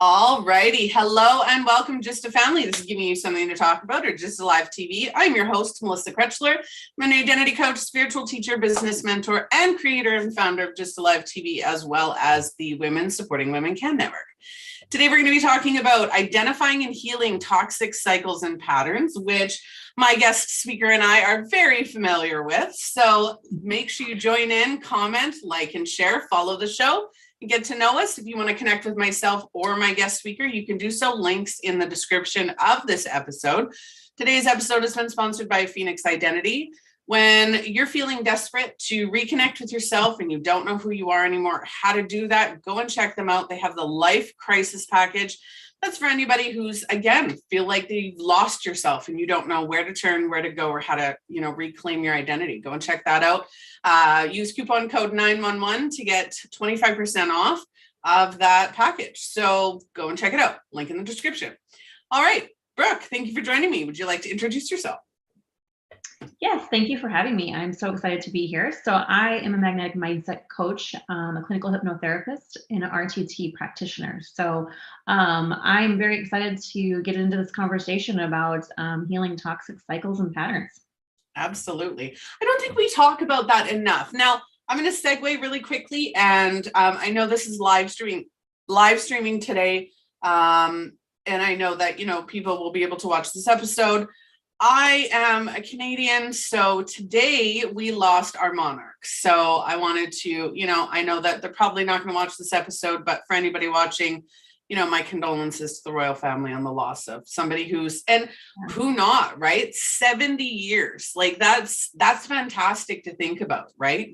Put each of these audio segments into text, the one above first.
All righty. Hello and welcome Just a Family. This is giving you something to talk about, or Just a Live TV. I'm your host, Melissa Krechler. I'm an identity coach, spiritual teacher, business mentor, and creator and founder of Just a Live TV, as well as the Women Supporting Women Can Network. Today, we're going to be talking about identifying and healing toxic cycles and patterns, which my guest speaker and I are very familiar with. So make sure you join in, comment, like, and share, follow the show. Get to know us. If you want to connect with myself or my guest speaker, you can do so. Links in the description of this episode. Today's episode has been sponsored by Phoenix Identity. When you're feeling desperate to reconnect with yourself and you don't know who you are anymore, how to do that, go and check them out. They have the Life Crisis Package. That's for anybody who's, again, feel like they've lost yourself and you don't know where to turn, where to go, or how to, reclaim your identity. Go and check that out. Use coupon code 911 to get 25% off of that package. So go and check it out. Link in the description. All right, Brooke, thank you for joining me. Would you like to introduce yourself? Yes, thank you for having me. I'm so excited to be here. So I am a magnetic mindset coach, a clinical hypnotherapist, and an RTT practitioner. So I'm very excited to get into this conversation about healing toxic cycles and patterns. Absolutely. I don't think we talk about that enough. Now, I'm going to segue really quickly. And I know this is live streaming today. And I know that, people will be able to watch this episode. I am a Canadian, so today we lost our monarch. So I wanted to, I know that they're probably not going to watch this episode, but for anybody watching, my condolences to the royal family on the loss of somebody and who not, right? 70 years, like that's fantastic to think about, right?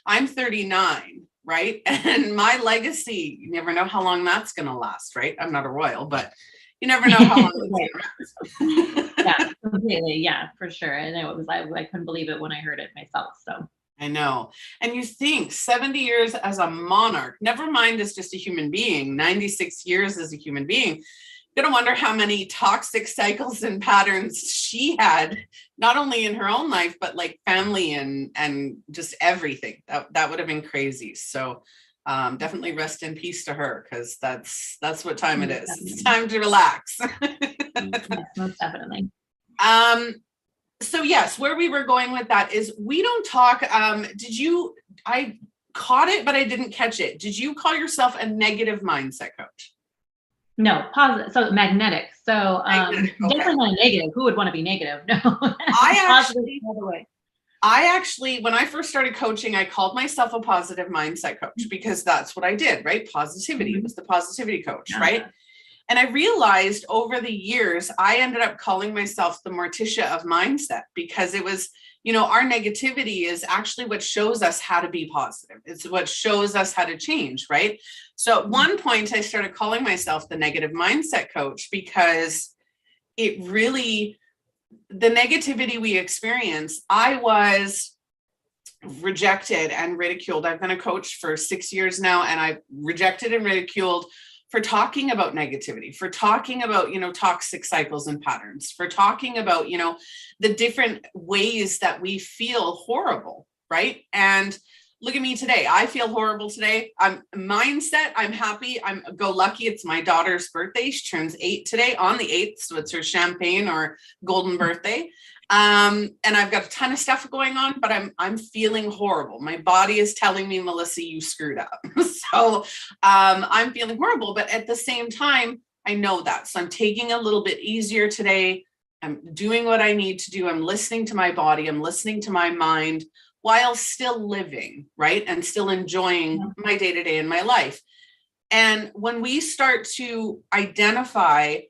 I'm 39, right? And my legacy, you never know how long that's going to last, right? I'm not a royal, but you never know how long it's going to last. Yeah, completely. Yeah, for sure. And I couldn't believe it when I heard it myself. So I know. And you think 70 years as a monarch, never mind as just a human being, 96 years as a human being. You're going to wonder how many toxic cycles and patterns she had, not only in her own life, but like family and just everything. That would have been crazy. So definitely rest in peace to her, because that's what time it is. Definitely. It's time to relax. Yes, most definitely. So yes, where we were going with that is we don't talk. I caught it, but I didn't catch it. Did you call yourself a negative mindset coach? No, positive. So magnetic. So magnetic. Okay. Definitely not negative. Who would want to be negative? No. I actually, when I first started coaching, I called myself a positive mindset coach because that's what I did, right? Positivity. It was the positivity coach, right? And I realized over the years, I ended up calling myself the Morticia of mindset, because it was, our negativity is actually what shows us how to be positive. It's what shows us how to change, right? So at one point I started calling myself the negative mindset coach, because it really, the negativity we experience, I was rejected and ridiculed. I've been a coach for 6 years now, and I've rejected and ridiculed for talking about negativity, for talking about, toxic cycles and patterns, for talking about, the different ways that we feel horrible, right? And look at me today. I feel horrible today. I'm mindset. I'm happy. I'm go lucky. It's my daughter's birthday. She turns 8 today on the 8th. So it's her champagne or golden birthday. And I've got a ton of stuff going on, but I'm feeling horrible. My body is telling me, Melissa, you screwed up. So I'm feeling horrible, but at the same time, I know that. So I'm taking a little bit easier today. I'm doing what I need to do. I'm listening to my body. I'm listening to my mind while still living, right? And still enjoying my day-to-day in my life. And when we start to identify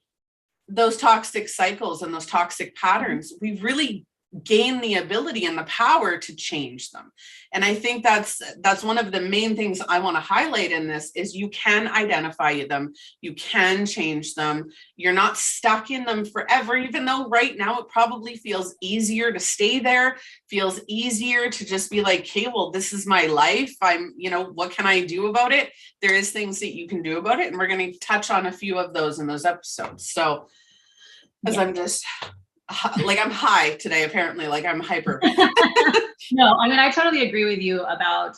those toxic cycles and those toxic patterns, we really gain the ability and the power to change them. And I think that's one of the main things I want to highlight in this is you can identify them, you can change them. You're not stuck in them forever, even though right now it probably feels easier to stay there, feels easier to just be like, okay, well, this is my life. What can I do about it? There is things that you can do about it. And we're going to touch on a few of those in those episodes. So as I'm just I'm high today, apparently, like I'm hyper. No, I mean, I totally agree with you about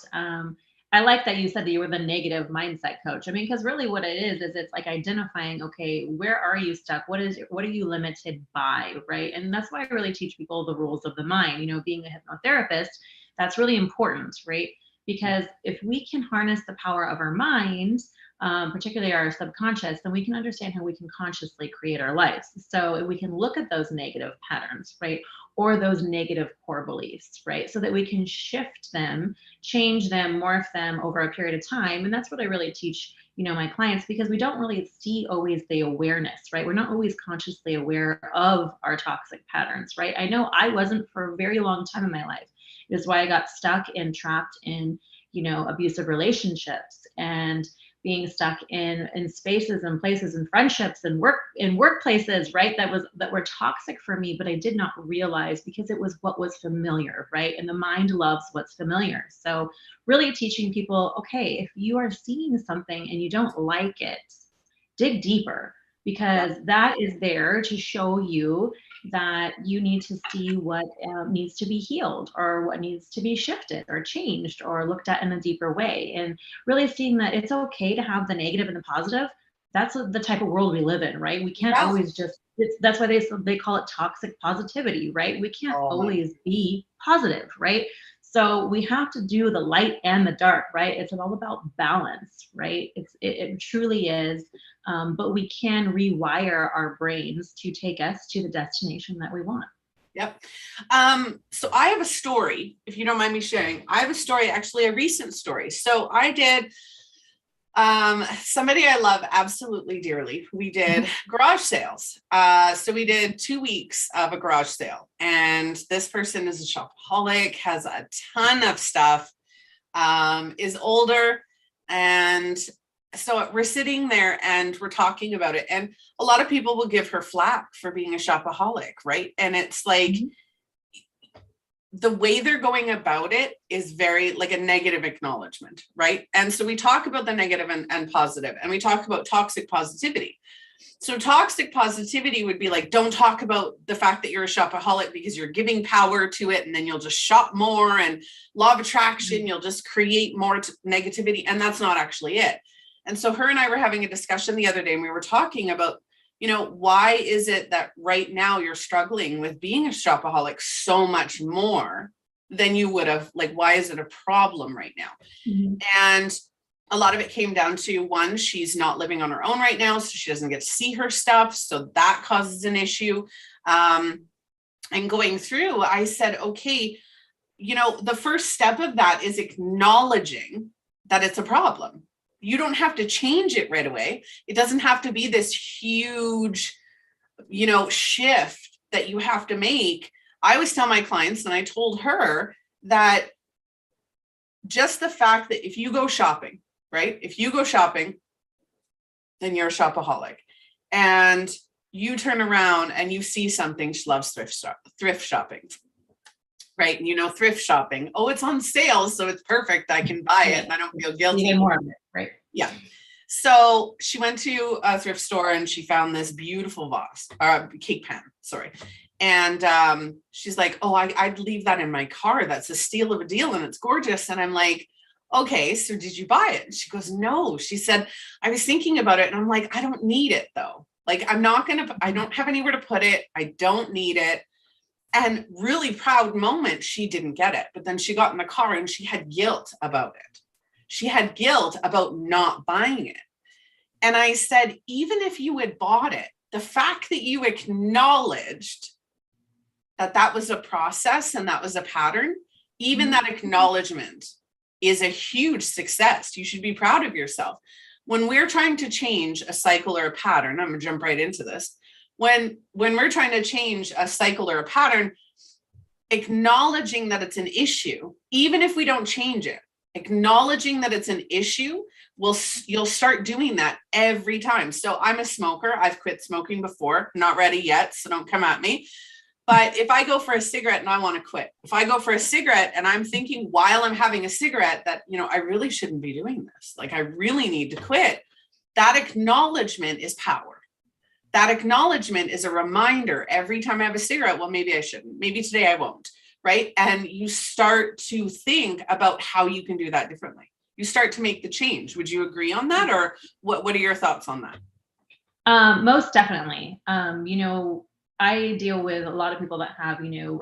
I like that you said that you were the negative mindset coach. I mean, because really what it is it's like identifying, okay, where are you stuck? What are you limited by, right? And that's why I really teach people the rules of the mind. You know, being a hypnotherapist, that's really important, right? Because if we can harness the power of our minds, particularly our subconscious, then we can understand how we can consciously create our lives. So we can look at those negative patterns, right? Or those negative core beliefs, right? So that we can shift them, change them, morph them over a period of time. And that's what I really teach, you know, my clients, because we don't really see always the awareness, right? We're not always consciously aware of our toxic patterns, right? I know I wasn't for a very long time in my life. It is why I got stuck and trapped in, you know, abusive relationships and being stuck in spaces and places and friendships and workplaces, right? That were toxic for me, but I did not realize because it was what was familiar, right? And the mind loves what's familiar. So really teaching people, okay, if you are seeing something and you don't like it, dig deeper, because that is there to show you that you need to see what needs to be healed or what needs to be shifted or changed or looked at in a deeper way. And really seeing that it's okay to have the negative and the positive. That's the type of world we live in, right? We can't always just, that's why they call it toxic positivity, right? We can't always be positive, right? So we have to do the light and the dark, right? It's all about balance, right? It truly is. But we can rewire our brains to take us to the destination that we want. Yep. So I have a story, if you don't mind me sharing. I have a story, actually a recent story. So I did somebody I love absolutely dearly. We did garage sales. So we did 2 weeks of a garage sale, and this person is a shopaholic, has a ton of stuff, is older. And so we're sitting there and we're talking about it. And a lot of people will give her flack for being a shopaholic, right? And it's like, the way they're going about it is very like a negative acknowledgement, right? And so we talk about the negative and positive, and we talk about toxic positivity. So toxic positivity would be like, don't talk about the fact that you're a shopaholic because you're giving power to it, and then you'll just shop more, and law of attraction, you'll just create more negativity. And that's not actually it. And so her and I were having a discussion the other day, and we were talking about, you know, why is it that right now you're struggling with being a shopaholic so much more than you would have? Like, why is it a problem right now? And a lot of it came down to, one, she's not living on her own right now, so she doesn't get to see her stuff. So that causes an issue. And going through, I said, okay, you know, the first step of that is acknowledging that it's a problem. You don't have to change it right away. It doesn't have to be this huge, you know, shift that you have to make. I always tell my clients, and I told her, that just the fact that if you go shopping, right? If you go shopping, then you're a shopaholic. And you turn around and you see something, she loves thrift shopping. Right. And you know, thrift shopping. Oh, it's on sale, so it's perfect. I can buy it and I don't feel guilty. You get more of it, right? Yeah. So she went to a thrift store and she found this beautiful vase, cake pan, sorry. And she's like, oh, I'd leave that in my car. That's a steal of a deal and it's gorgeous. And I'm like, okay, so did you buy it? And she goes, no. She said, I was thinking about it. And I'm like, I don't need it though. Like, I don't have anywhere to put it. I don't need it. And really proud moment, she didn't get it. But then she got in the car and she had guilt about it. She had guilt about not buying it. And I said, even if you had bought it, the fact that you acknowledged that that was a process and that was a pattern, even that acknowledgement is a huge success. You should be proud of yourself. When we're trying to change a cycle or a pattern, I'm going to jump right into this. When we're trying to change a cycle or a pattern, acknowledging that it's an issue, even if we don't change it, acknowledging that it's an issue, you'll start doing that every time. So I'm a smoker. I've quit smoking before, not ready yet, so don't come at me. But if I go for a cigarette and I want to quit, if I go for a cigarette and I'm thinking while I'm having a cigarette that, you know, I really shouldn't be doing this, like I really need to quit, that acknowledgement is power. That acknowledgement is a reminder every time I have a cigarette, well, maybe I shouldn't, maybe today I won't, right? And you start to think about how you can do that differently. you start to make the change. Would you agree on that? Or what are your thoughts on that? Most definitely. I deal with a lot of people that have,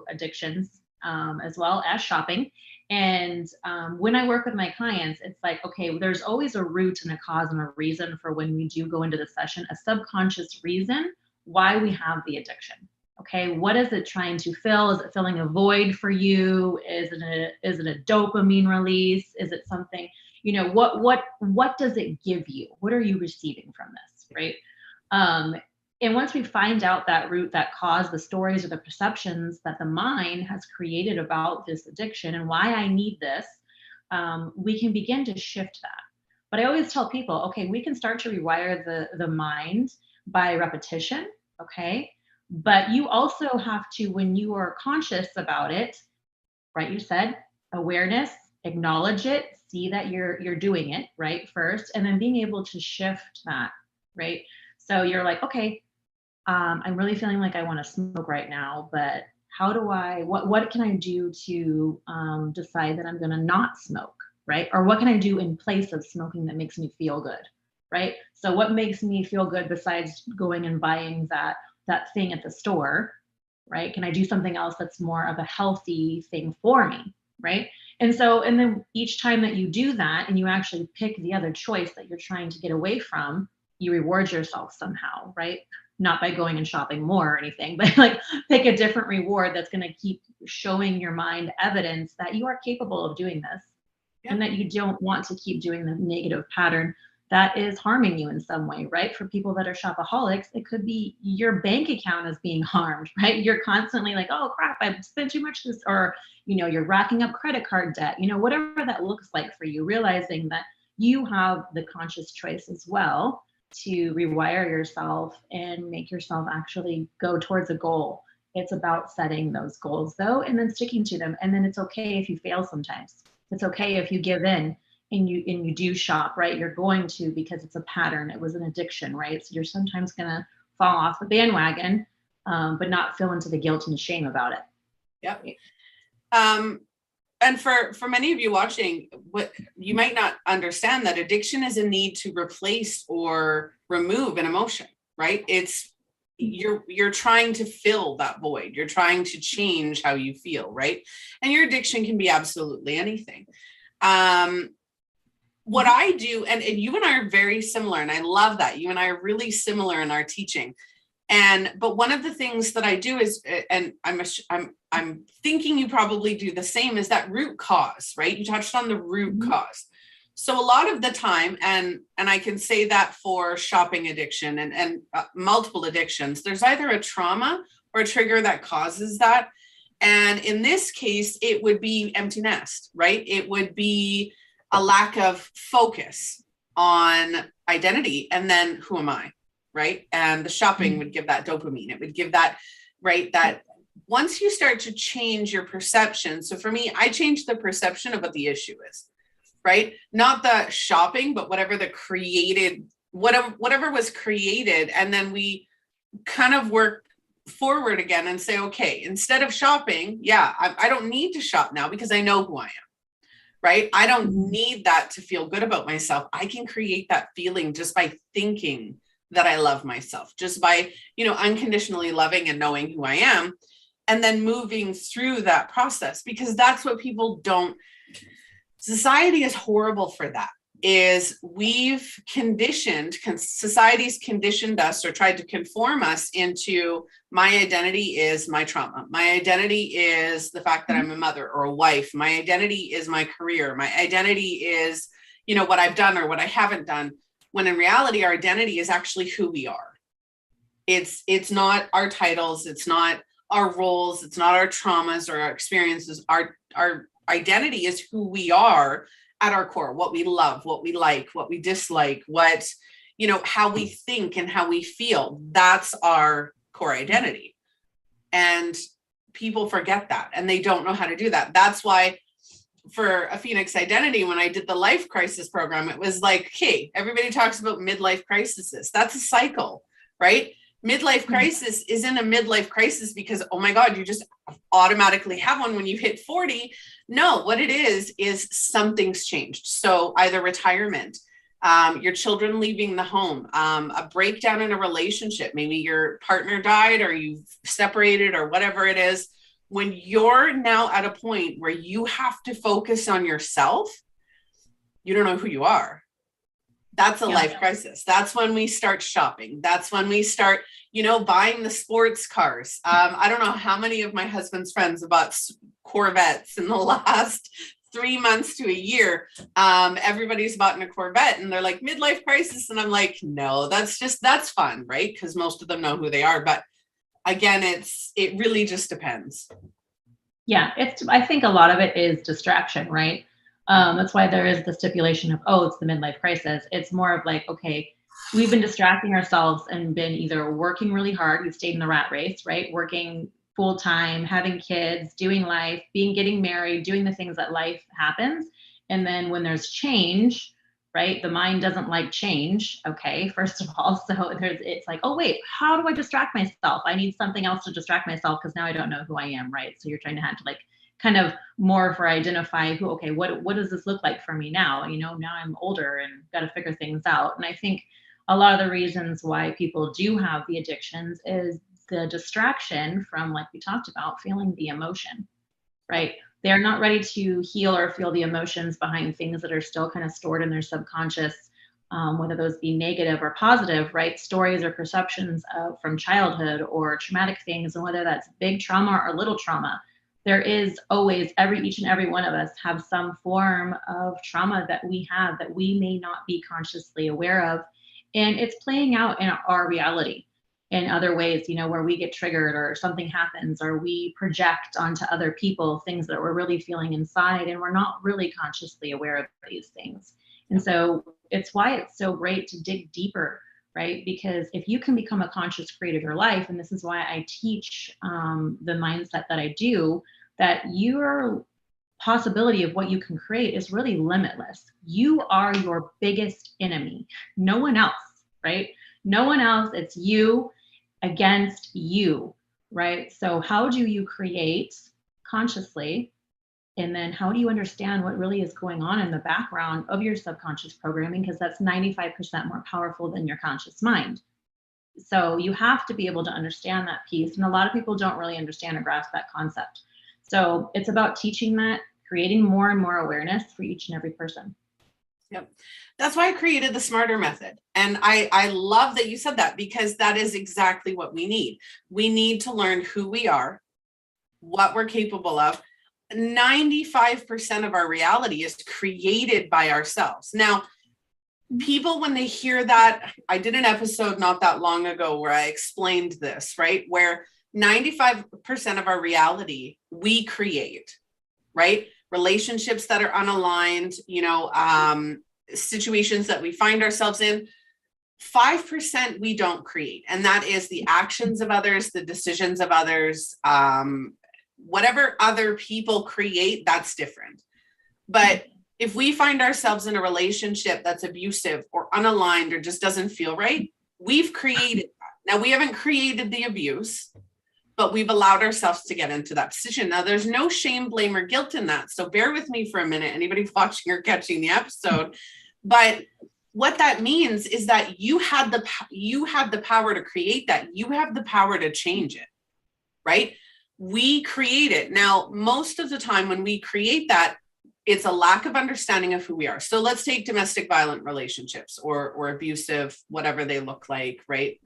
addictions, as well as shopping. And when I work with my clients, it's like, okay, there's always a root and a cause and a reason for when we do go into the session, a subconscious reason why we have the addiction. Okay, what is it trying to fill? Is it filling a void for you? Is it a dopamine release? Is it something, what does it give you? What are you receiving from this, right? And once we find out that root, that cause, the stories or the perceptions that the mind has created about this addiction and why I need this, we can begin to shift that. But I always tell people, okay, we can start to rewire the mind by repetition, okay? But you also have to, when you are conscious about it, right? You said awareness, acknowledge it, see that you're doing it, right? First, and then being able to shift that, right? So you're like, okay, I'm really feeling like I want to smoke right now, but how do what can I do to decide that I'm going to not smoke, right? Or what can I do in place of smoking that makes me feel good, right? So what makes me feel good besides going and buying that thing at the store, right? Can I do something else that's more of a healthy thing for me, right? And then each time that you do that and you actually pick the other choice that you're trying to get away from, you reward yourself somehow, right? Not by going and shopping more or anything, but like pick a different reward that's going to keep showing your mind evidence that you are capable of doing this. Yep. And that you don't want to keep doing the negative pattern that is harming you in some way, right? For people that are shopaholics, it could be your bank account is being harmed, right? You're constantly like, oh crap, I've spent too much this, or, you're racking up credit card debt, whatever that looks like for you, realizing that you have the conscious choice as well to rewire yourself and make yourself actually go towards a goal. It's about setting those goals though, and then sticking to them. And then it's okay if you fail sometimes. It's okay if you give in and you do shop, right? You're going to, because it's a pattern. It was an addiction, right? So you're sometimes going to fall off the bandwagon, but not feel into the guilt and shame about it. Yep. And for many of you watching, what you might not understand that addiction is a need to replace or remove an emotion, right? It's you're trying to fill that void. You're trying to change how you feel, right? And your addiction can be absolutely anything. What I do, and you and I are very similar, and I love that. You and I are really similar in our teaching. But one of the things that I do is, and I'm thinking you probably do the same, is that root cause, right? You touched on the root cause. So a lot of the time, and I can say that for shopping addiction and multiple addictions, there's either a trauma or a trigger that causes that. And in this case, it would be empty nest, right? It would be a lack of focus on identity. And then who am I? Right. And the shopping would give that dopamine. It would give that, right. That once you start to change your perception. So for me, I changed the perception of what the issue is, right? Not the shopping, but whatever was created. And then we kind of work forward again and say, okay, instead of shopping, I don't need to shop now because I know who I am. Right. I don't need that to feel good about myself. I can create that feeling just by thinking that I love myself, just by, unconditionally loving and knowing who I am, and then moving through that process, because that's what people don't. Society is horrible for that. Society's conditioned us or tried to conform us into my identity is my trauma. My identity is the fact that I'm a mother or a wife. My identity is my career. My identity is, what I've done or what I haven't done. When in reality, our identity is actually who we are. It's not our titles. It's not our roles. It's not our traumas or our experiences. Our identity is who we are at our core, what we love, what we like, what we dislike, how we think and how we feel. That's our core identity. And people forget that and they don't know how to do that. That's why for a Phoenix Identity, when I did the life crisis program, it was like, hey, everybody talks about midlife crises. That's a cycle, right? Midlife crisis isn't a midlife crisis because, oh my God, you just automatically have one when you hit 40. No, what it is something's changed. So either retirement, your children leaving the home, a breakdown in a relationship, maybe your partner died or you've separated or whatever it is. When you're now at a point where you have to focus on yourself, you don't know who you are. That's a life crisis. That's when we start shopping. That's when we start, buying the sports cars. I don't know how many of my husband's friends have bought Corvettes in the last 3 months to a year. Everybody's bought a Corvette and they're like midlife crisis. And I'm like, no, that's fun, right? Because most of them know who they are. But again, it really just depends. Yeah, I think a lot of it is distraction, right? That's why there is the stipulation of, it's the midlife crisis. It's more of like, okay, we've been distracting ourselves and been either working really hard, we've stayed in the rat race, right? Working full time, having kids, doing life, getting married, doing the things that life happens. And then when there's change, right? The mind doesn't like change. Okay, first of all. So it's like, oh wait, how do I distract myself? I need something else to distract myself because now I don't know who I am, right? So you're trying to have to like kind of more for identify what does this look like for me now? Now I'm older and got to figure things out. And I think a lot of the reasons why people do have the addictions is the distraction from, like we talked about, feeling the emotion, right? They're not ready to heal or feel the emotions behind things that are still kind of stored in their subconscious, whether those be negative or positive, right? Stories or perceptions from childhood or traumatic things, and whether that's big trauma or little trauma. There is always, each and every one of us have some form of trauma that we have that we may not be consciously aware of. And it's playing out in our reality in other ways, where we get triggered or something happens or we project onto other people things that we're really feeling inside, and we're not really consciously aware of these things. And so it's why it's so great to dig deeper, right? Because if you can become a conscious creator of your life, and this is why I teach the mindset that I do, that your possibility of what you can create is really limitless. You are your biggest enemy. No one else, right? No one else. It's you against you, right? So how do you create consciously? And then how do you understand what really is going on in the background of your subconscious programming? Because that's 95% more powerful than your conscious mind. So you have to be able to understand that piece. And a lot of people don't really understand or grasp that concept. So it's about teaching that, creating more and more awareness for each and every person. Yep. That's why I created the Smarter Method. And I love that you said that, because that is exactly what we need. We need to learn who we are, what we're capable of. 95% of our reality is created by ourselves. Now, people, when they hear that, I did an episode not that long ago where I explained this, right? Where 95% of our reality we create, right? Relationships that are unaligned, situations that we find ourselves in. 5% we don't create. And that is the actions of others, the decisions of others, whatever other people create, that's different. But if we find ourselves in a relationship that's abusive or unaligned or just doesn't feel right, we've created that. Now, we haven't created the abuse, but we've allowed ourselves to get into that position. Now, there's no shame, blame, or guilt in that. So bear with me for a minute, anybody watching or catching the episode. But what that means is that you had the power to create that. You have the power to change it, right? We create it. Now, most of the time when we create that, it's a lack of understanding of who we are. So let's take domestic violent relationships or abusive, whatever they look like, right?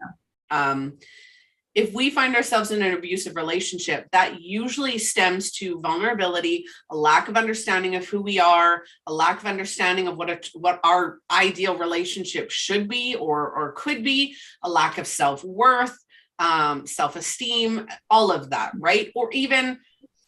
If we find ourselves in an abusive relationship, that usually stems to vulnerability, a lack of understanding of who we are, a lack of understanding of what our ideal relationship should be or could be, a lack of self-worth, self-esteem, all of that, right? Or even,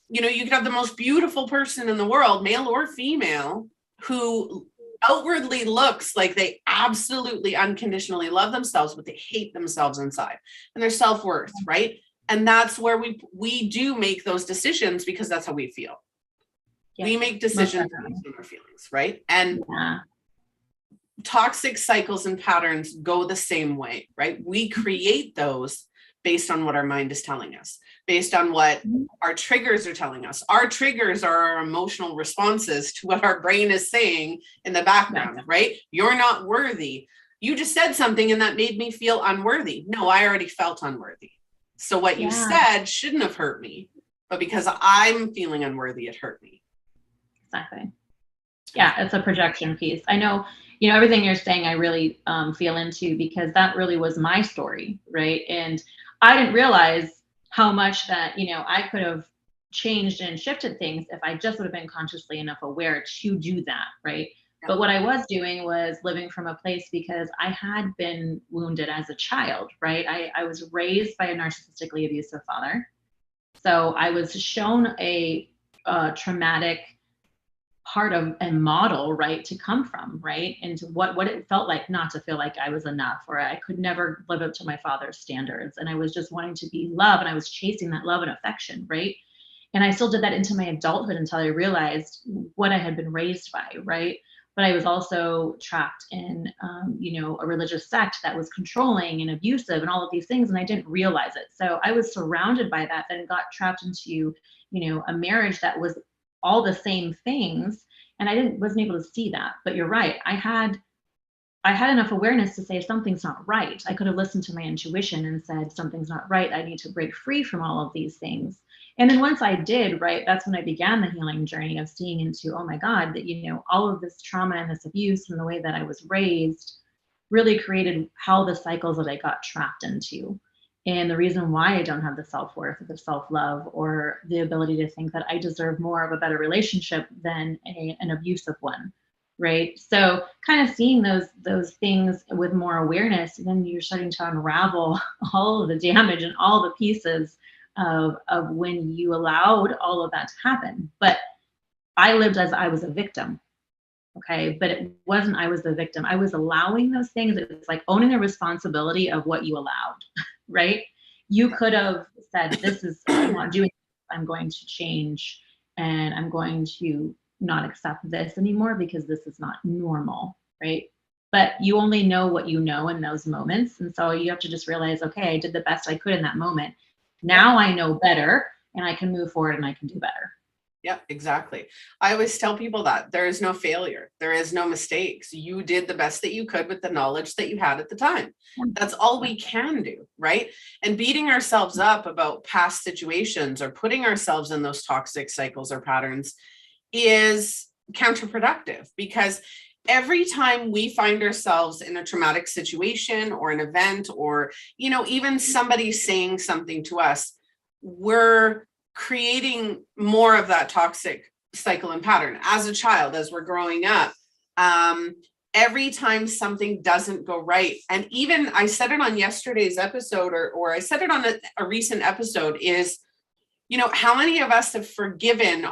you could have the most beautiful person in the world, male or female, who outwardly looks like they absolutely unconditionally love themselves, but they hate themselves inside and their self-worth, right? And that's where we do make those decisions, because that's how we feel. Yeah. We make decisions based on our feelings, right? And toxic cycles and patterns go the same way, right? We create those based on what our mind is telling us, based on what our triggers are telling us. Our triggers are our emotional responses to what our brain is saying in the background, right? You're not worthy. You just said something and that made me feel unworthy. No, I already felt unworthy. So what you said shouldn't have hurt me, but because I'm feeling unworthy, it hurt me. Exactly. Yeah, it's a projection piece. I know, everything you're saying, I really feel into, because that really was my story, right? And I didn't realize how much that, I could have changed and shifted things if I just would have been consciously enough aware to do that, right? Yeah. But what I was doing was living from a place, because I had been wounded as a child, right? I was raised by a narcissistically abusive father. So I was shown a traumatic part of and model, right, to come from, right, and what it felt like not to feel like I was enough, or I could never live up to my father's standards, and I was just wanting to be loved, and I was chasing that love and affection, right? And I still did that into my adulthood until I realized what I had been raised by, right? But I was also trapped in a religious sect that was controlling and abusive and all of these things, and I didn't realize it. So I was surrounded by that, then got trapped into a marriage that was all the same things, and wasn't able to see that. But you're right, I had enough awareness to say something's not right. I could have listened to my intuition and said something's not right, I need to break free from all of these things. And then once I did, right, that's when I began the healing journey of seeing into, oh my God, that all of this trauma and this abuse and the way that I was raised really created how the cycles that I got trapped into. And the reason why I don't have the self-worth or the self-love or the ability to think that I deserve more of a better relationship than an abusive one, right? So kind of seeing those things with more awareness, and then you're starting to unravel all of the damage and all the pieces of when you allowed all of that to happen. But I lived as I was a victim. Okay. But it wasn't, I was the victim. I was allowing those things. It was like owning the responsibility of what you allowed, right? You could have said, this is, I'm not doing this. I'm going to change, and I'm going to not accept this anymore because this is not normal, right? But you only know what you know in those moments. And so you have to just realize, okay, I did the best I could in that moment. Now I know better, and I can move forward and I can do better. Yeah, exactly. I always tell people that there is no failure. There is no mistakes. You did the best that you could with the knowledge that you had at the time. That's all we can do, right? And beating ourselves up about past situations or putting ourselves in those toxic cycles or patterns is counterproductive, because every time we find ourselves in a traumatic situation or an event, or, even somebody saying something to us, we're creating more of that toxic cycle and pattern. As a child, as we're growing up, every time something doesn't go right, and even I said it on yesterday's episode, or I said it on a recent episode, is, how many of us have forgiven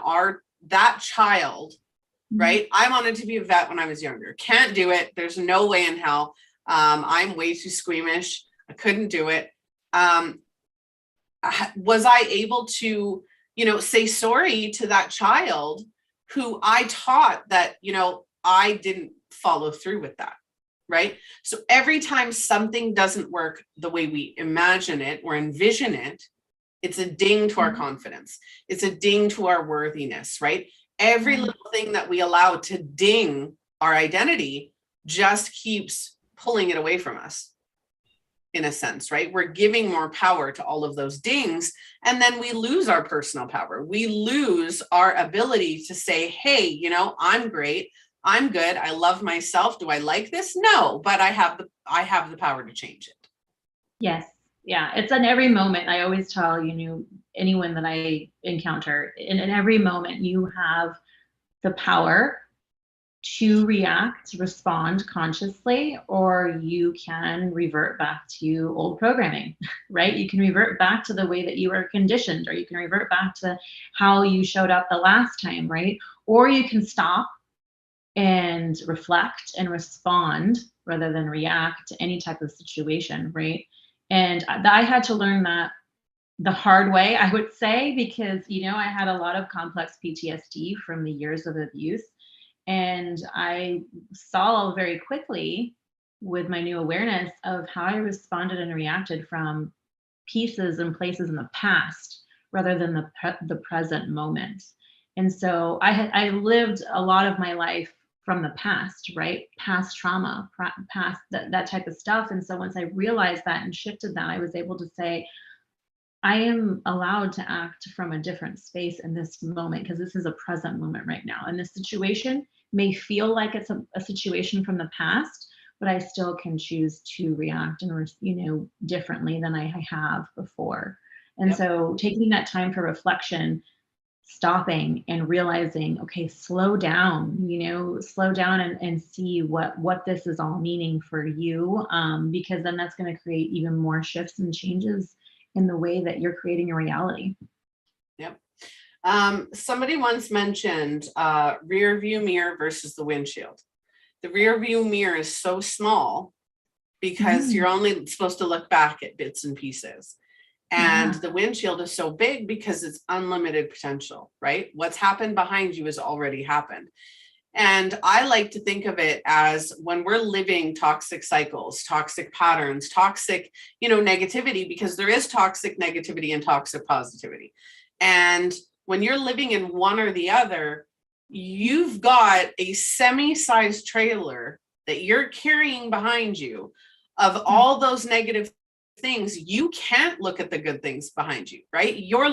that child, right? I wanted to be a vet when I was younger. Can't do it. There's no way in hell. I'm way too squeamish. I couldn't do it. Was I able to, say sorry to that child who I taught that, I didn't follow through with that, right? So every time something doesn't work the way we imagine it or envision it, it's a ding to our confidence. It's a ding to our worthiness, right? Every little thing that we allow to ding our identity just keeps pulling it away from us. In a sense, right? We're giving more power to all of those dings, and then we lose our personal power. We lose our ability to say, hey, I'm great. I'm good. I love myself. Do I like this? No, but I have the power to change it. Yes. Yeah. It's in every moment. I always tell, anyone that I encounter, in every moment you have the power to react, respond consciously, or you can revert back to old programming, right? You can revert back to the way that you were conditioned, or you can revert back to how you showed up the last time, right? Or you can stop and reflect and respond rather than react to any type of situation, right? And I had to learn that the hard way, I would say, because, I had a lot of complex PTSD from the years of abuse. And I saw very quickly with my new awareness of how I responded and reacted from pieces and places in the past rather than the present moment. And so I lived a lot of my life from the past, right? Past trauma, past that type of stuff. And so once I realized that and shifted that, I was able to say, I am allowed to act from a different space in this moment because this is a present moment right now. And this situation may feel like it's a situation from the past, but I still can choose to react and, differently than I have before. And Yep. so taking that time for reflection, stopping and realizing, okay, slow down, slow down and see what this is all meaning for you. Because then that's going to create even more shifts and changes in the way that you're creating your reality. Yep. Somebody once mentioned rear view mirror versus the windshield. The rear view mirror is so small because you're only supposed to look back at bits and pieces. And the windshield is so big because it's unlimited potential, right? What's happened behind you has already happened. And I like to think of it as when we're living toxic cycles, toxic patterns, toxic, negativity, because there is toxic negativity and toxic positivity. And when you're living in one or the other, you've got a semi-sized trailer that you're carrying behind you of all those negative things. You can't look at the good things behind you, right? You're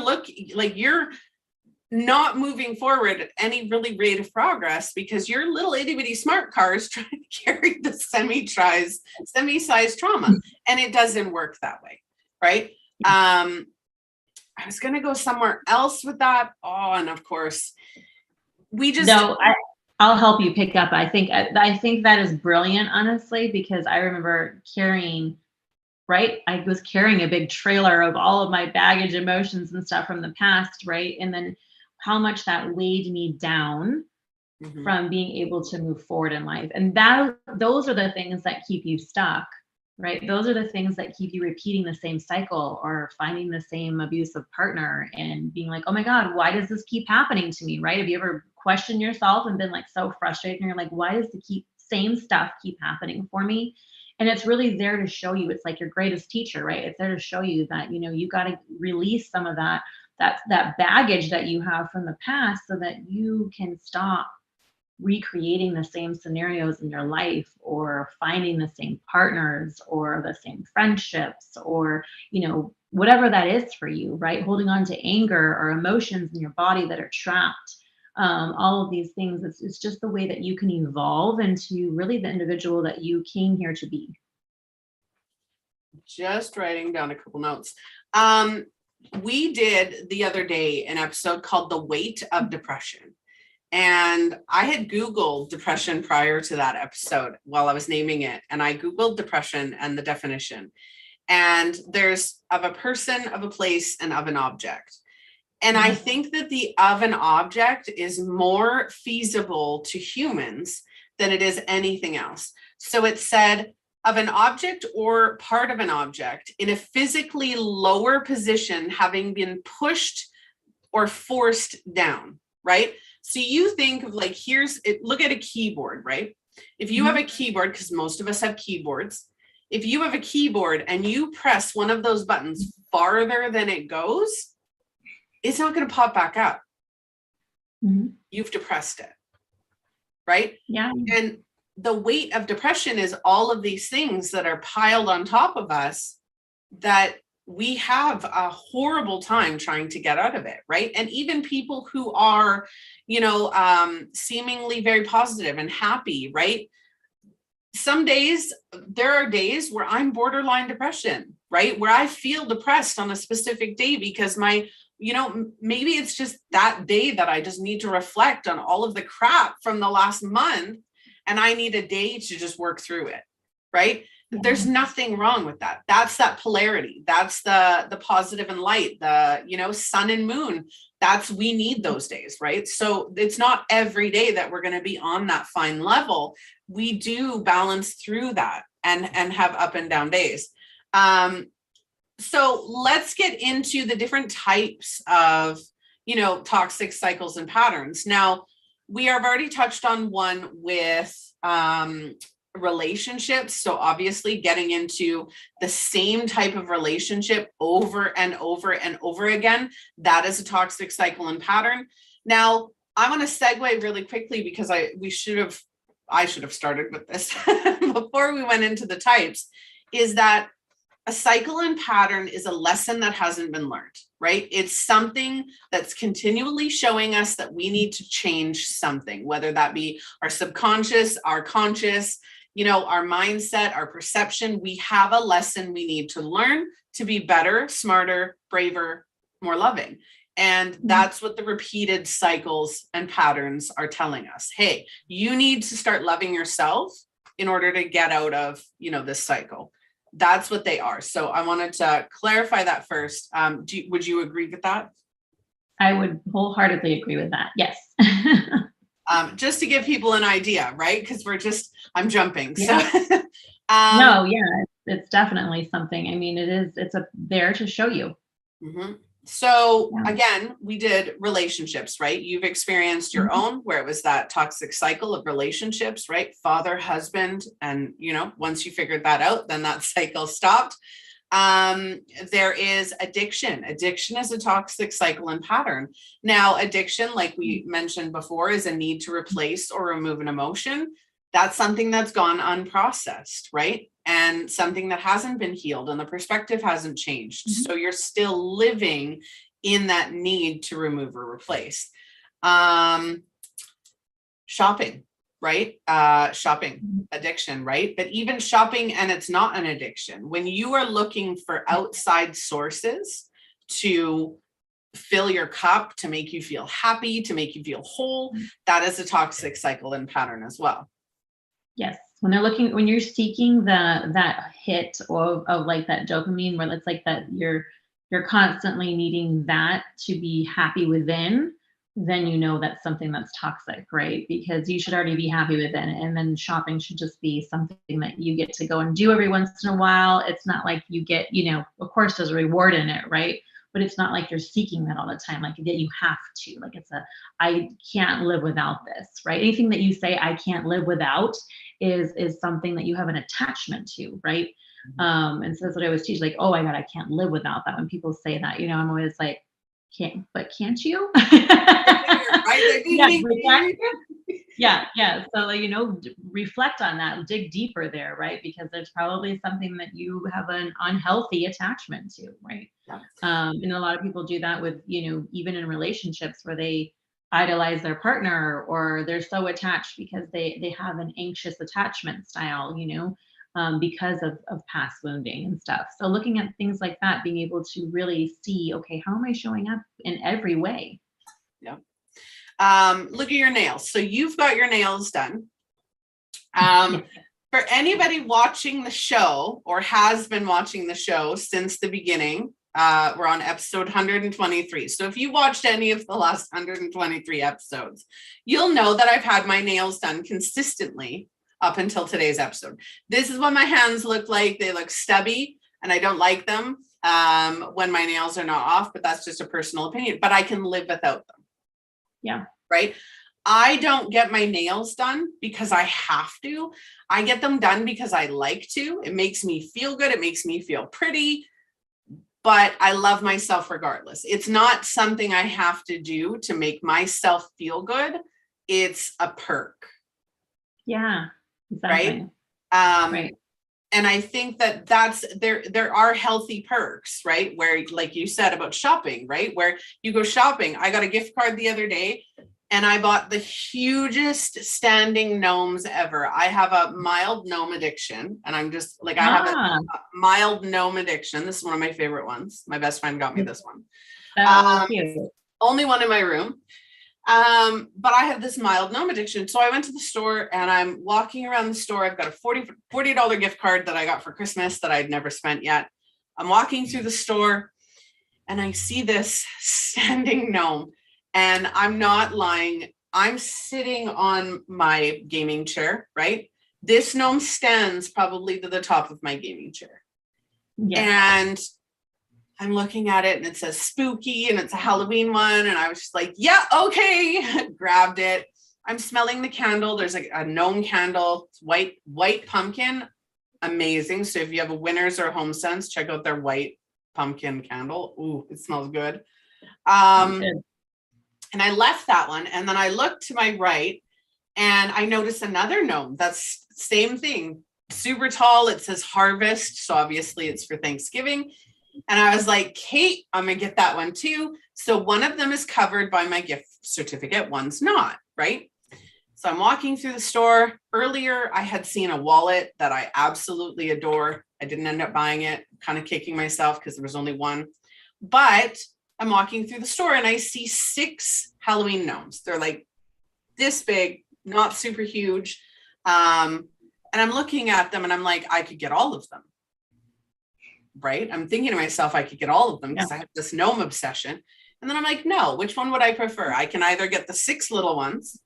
not moving forward at any really rate of progress because your little itty bitty smart car is trying to carry the semi-sized trauma, and it doesn't work that way, right? I was going to go somewhere else with that. Oh, and of course, I'll help you pick up. I think that is brilliant, honestly, because I remember carrying. Right? I was carrying a big trailer of all of my baggage, emotions and stuff from the past, right? And then how much that weighed me down from being able to move forward in life. And those are the things that keep you stuck, right? Those are the things that keep you repeating the same cycle or finding the same abusive partner and being like, oh my God, why does this keep happening to me, right? Have you ever questioned yourself and been like so frustrated and you're like, why does the same stuff keep happening for me? And it's really there to show you, it's like your greatest teacher, right? It's there to show you that, you got to release some of that baggage that you have from the past so that you can stop recreating the same scenarios in your life or finding the same partners or the same friendships or, whatever that is for you, right? Holding on to anger or emotions in your body that are trapped. All of these things, it's just the way that you can evolve into really the individual that you came here to be. Just writing down a couple notes. We did the other day an episode called The Weight of Depression. And I had Googled depression prior to that episode while I was naming it. And I Googled depression and the definition. And there's of a person, of a place, and of an object. And I think that the of an object is more feasible to humans than it is anything else. So it said of an object or part of an object in a physically lower position, having been pushed or forced down, right? So you think of look at a keyboard, right? If you have a keyboard, because most of us have keyboards, if you have a keyboard and you press one of those buttons farther than it goes, it's not going to pop back up. You've depressed it, right? Yeah. And the weight of depression is all of these things that are piled on top of us that we have a horrible time trying to get out of it, right? And even people who are, seemingly very positive and happy, right? There are days where I'm borderline depression, right? Where I feel depressed on a specific day because maybe it's just that day that I just need to reflect on all of the crap from the last month and I need a day to just work through it, right? There's nothing wrong with that. That's that polarity. That's the positive and light, the, sun and moon. We need those days, right? So it's not every day that we're going to be on that fine level. We do balance through that and have up and down days. So let's get into the different types of, toxic cycles and patterns. Now, we have already touched on one with relationships. So obviously getting into the same type of relationship over and over and over again, that is a toxic cycle and pattern. Now, I want to segue really quickly because I should have started with this before we went into the types, is that a cycle and pattern is a lesson that hasn't been learned, right? It's something that's continually showing us that we need to change something, whether that be our subconscious, our conscious, our mindset, our perception. We have a lesson we need to learn to be better, smarter, braver, more loving. And that's what the repeated cycles and patterns are telling us. Hey, you need to start loving yourself in order to get out of, this cycle. That's what they are. So I wanted to clarify that first. Would you agree with that? I would wholeheartedly agree with that. Yes. Just to give people an idea, right? Because I'm jumping. Yeah. So no, yeah, it's definitely something. I mean, it's there to show you. Mm-hmm. So again, we did relationships, right? You've experienced your own, where it was that toxic cycle of relationships, right? Father, husband, and once you figured that out, then that cycle stopped. There is addiction. Addiction is a toxic cycle and pattern. Now, addiction, like we mentioned before, is a need to replace or remove an emotion. That's something that's gone unprocessed, right? And something that hasn't been healed and the perspective hasn't changed. Mm-hmm. So you're still living in that need to remove or replace. Shopping, right? Shopping addiction, right? But even shopping, and it's not an addiction. When you are looking for outside sources to fill your cup, to make you feel happy, to make you feel whole, that is a toxic cycle and pattern as well. Yes. When you're seeking that hit of like that dopamine, where it's like that you're constantly needing that to be happy within, then that's something that's toxic, right? Because you should already be happy within, and then shopping should just be something that you get to go and do every once in a while. It's not like you get, of course there's a reward in it, right? But it's not like you're seeking that all the time, like that you have to, like I can't live without this, right? Anything that you say I can't live without is something that you have an attachment to, right? Mm-hmm. And so that's what I always teach, like, oh my God, I can't live without that. When people say that, I'm always like, can't you? Yeah. So, reflect on that, dig deeper there, right? Because there's probably something that you have an unhealthy attachment to, right? Yeah. And a lot of people do that with, even in relationships where they idolize their partner, or they're so attached because they have an anxious attachment style, because of past wounding and stuff. So looking at things like that, being able to really see, okay, how am I showing up in every way? Yeah. Look at your nails. So you've got your nails done. For anybody watching the show or has been watching the show since the beginning, we're on episode 123. So if you watched any of the last 123 episodes, you'll know that I've had my nails done consistently up until today's episode. This is what my hands look like. They look stubby and I don't like them when my nails are not off, but that's just a personal opinion, but I can live without them. Yeah. Right. I don't get my nails done because I have to. I get them done because I like to. It makes me feel good. It makes me feel pretty, but I love myself regardless. It's not something I have to do to make myself feel good. It's a perk. Yeah, exactly. Right. Right. And I think that there are healthy perks, right? Where, like you said about shopping, right? Where you go shopping. I got a gift card the other day and I bought the hugest standing gnomes ever. I have a mild gnome addiction, and I'm just like, I have a mild gnome addiction. This is one of my favorite ones. My best friend got me this one. Only one in my room. But I have this mild gnome addiction. So I went to the store and I'm walking around the store. I've got a $40 gift card that I got for Christmas that I'd never spent yet. I'm walking through the store and I see this standing gnome, and I'm not lying. I'm sitting on my gaming chair, right? This gnome stands probably to the top of my gaming chair. Yeah. And I'm looking at it and it says spooky and it's a Halloween one. And I was just like, yeah, okay. Grabbed it, I'm smelling the candle. There's like a gnome candle. It's white pumpkin. Amazing. So if you have a Winners or a Home Sense, check out their white pumpkin candle. Ooh, it smells good. And I left that one. And then I looked to my right and I noticed another gnome. That's same thing. Super tall. It says harvest. So obviously it's for Thanksgiving. And I was like, Kate, I'm going to get that one too. So one of them is covered by my gift certificate. One's not, right? So I'm walking through the store. Earlier, I had seen a wallet that I absolutely adore. I didn't end up buying it, kind of kicking myself because there was only one. But I'm walking through the store and I see 6 Halloween gnomes. They're like this big, not super huge. And I'm looking at them and I'm like, I could get all of them. Right? I'm thinking to myself, I could get all of them because I have this gnome obsession. And then I'm like, no, which one would I prefer? I can either get the 6 little ones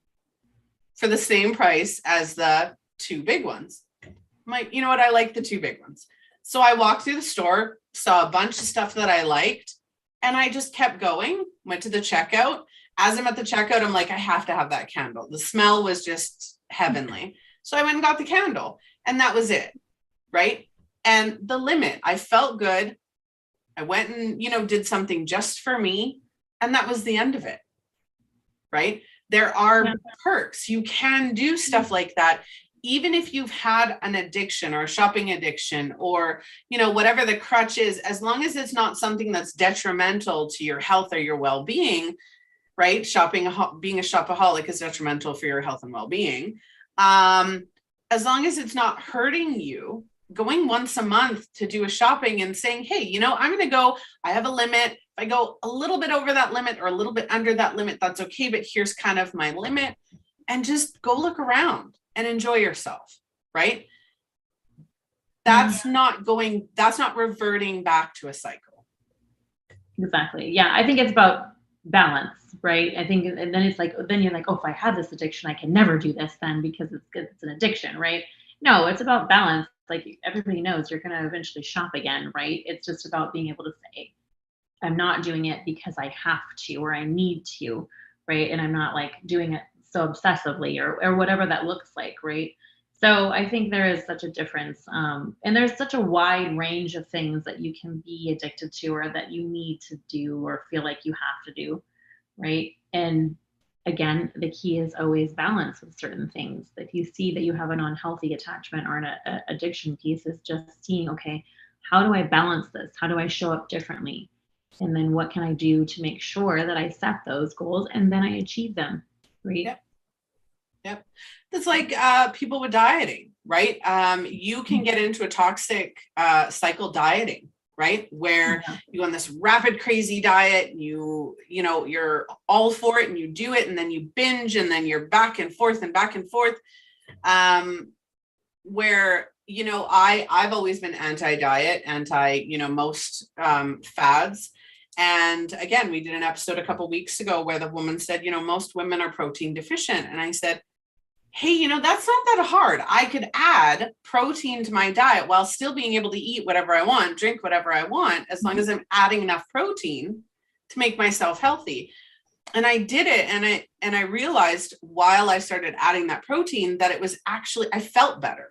for the same price as the 2 big ones. I'm like, you know what? I like the 2 big ones. So I walked through the store, saw a bunch of stuff that I liked, and I just kept going, went to the checkout. As I'm at the checkout, I'm like, I have to have that candle. The smell was just heavenly. So I went and got the candle, and that was it, right? And the limit, I felt good. I went and, did something just for me, and that was the end of it, right? There are perks. You can do stuff like that, even if you've had an addiction or a shopping addiction or, whatever the crutch is, as long as it's not something that's detrimental to your health or your well-being, right? Being a shopaholic is detrimental for your health and well-being. As long as it's not hurting you, going once a month to do a shopping and saying, hey, I'm going to go, I have a limit. If I go a little bit over that limit or a little bit under that limit, that's okay. But here's kind of my limit, and just go look around and enjoy yourself. Right. That's not reverting back to a cycle. Exactly. Yeah. I think it's about balance, right? I think, and then it's like, then you're like, oh, if I have this addiction, I can never do this then because it's an addiction, right? No, it's about balance. Like everybody knows you're going to eventually shop again, right? It's just about being able to say, I'm not doing it because I have to, or I need to, right? And I'm not like doing it so obsessively or whatever that looks like, right? So I think there is such a difference. And there's such a wide range of things that you can be addicted to or that you need to do or feel like you have to do, right? And again, the key is always balance with certain things. If you see that you have an unhealthy attachment or an addiction piece, is just seeing, okay, how do I balance this? How do I show up differently? And then what can I do to make sure that I set those goals and then I achieve them, right? Yep. It's like people with dieting, right? You can get into a toxic cycle dieting, right? Where you go on this rapid, crazy diet, you're all for it and you do it and then you binge and then you're back and forth. Where, I've always been anti-diet, most fads. And again, we did an episode a couple of weeks ago where the woman said, most women are protein deficient. And I said, hey, that's not that hard. I could add protein to my diet while still being able to eat whatever I want, drink whatever I want, as long as I'm adding enough protein to make myself healthy. And I did it. And I realized while I started adding that protein that it was actually, I felt better.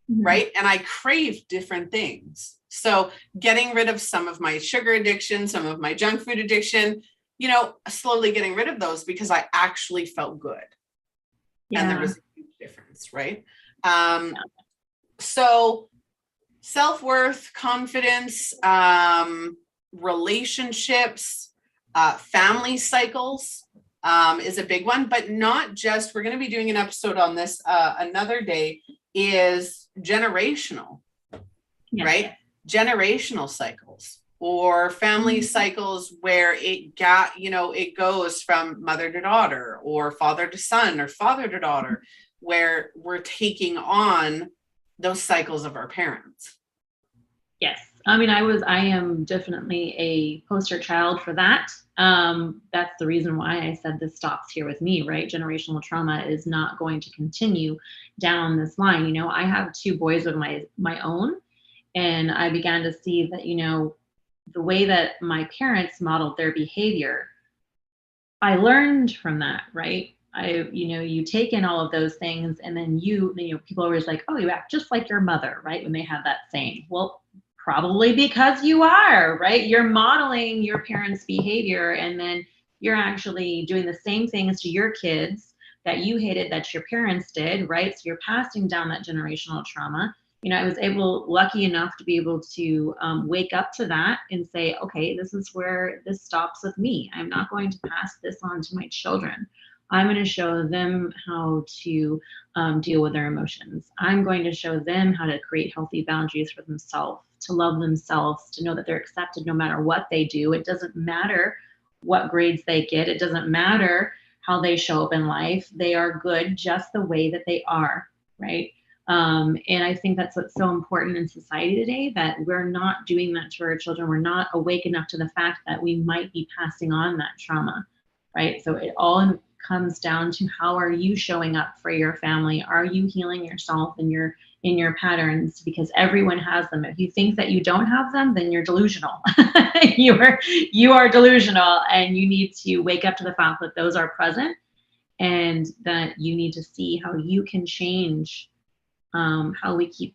Right. And I craved different things. So getting rid of some of my sugar addiction, some of my junk food addiction, slowly getting rid of those because I actually felt good. Yeah. And there was a huge difference, right? So self-worth, confidence, relationships, family cycles is a big one, but not just, we're going to be doing an episode on this another day, is generational, right? Generational cycles or family cycles where it goes from mother to daughter or father to son or father to daughter, where we're taking on those cycles of our parents. Yes. I mean, I am definitely a poster child for that. That's the reason why I said this stops here with me, right? Generational trauma is not going to continue down this line. I have 2 boys of my own, and I began to see that, the way that my parents modeled their behavior, I learned from that, right? you take in all of those things, and then people are always like, oh, you act just like your mother, right? When they have that saying, well, probably because you are, right? You're modeling your parents' behavior, and then you're actually doing the same things to your kids that you hated that your parents did, right? So you're passing down that generational trauma. I was lucky enough to be able to wake up to that and say, okay, this is where this stops with me. I'm not going to pass this on to my children. I'm going to show them how to deal with their emotions. I'm going to show them how to create healthy boundaries for themselves, to love themselves, to know that they're accepted no matter what they do. It doesn't matter what grades they get. It doesn't matter how they show up in life. They are good just the way that they are, right? And I think that's what's so important in society today, that we're not doing that to our children. We're not awake enough to the fact that we might be passing on that trauma, right? So it all comes down to, how are you showing up for your family? Are you healing yourself in your patterns? Because everyone has them. If you think that you don't have them, then you're delusional. you are delusional, and you need to wake up to the fact that those are present, and that you need to see how you can change how we keep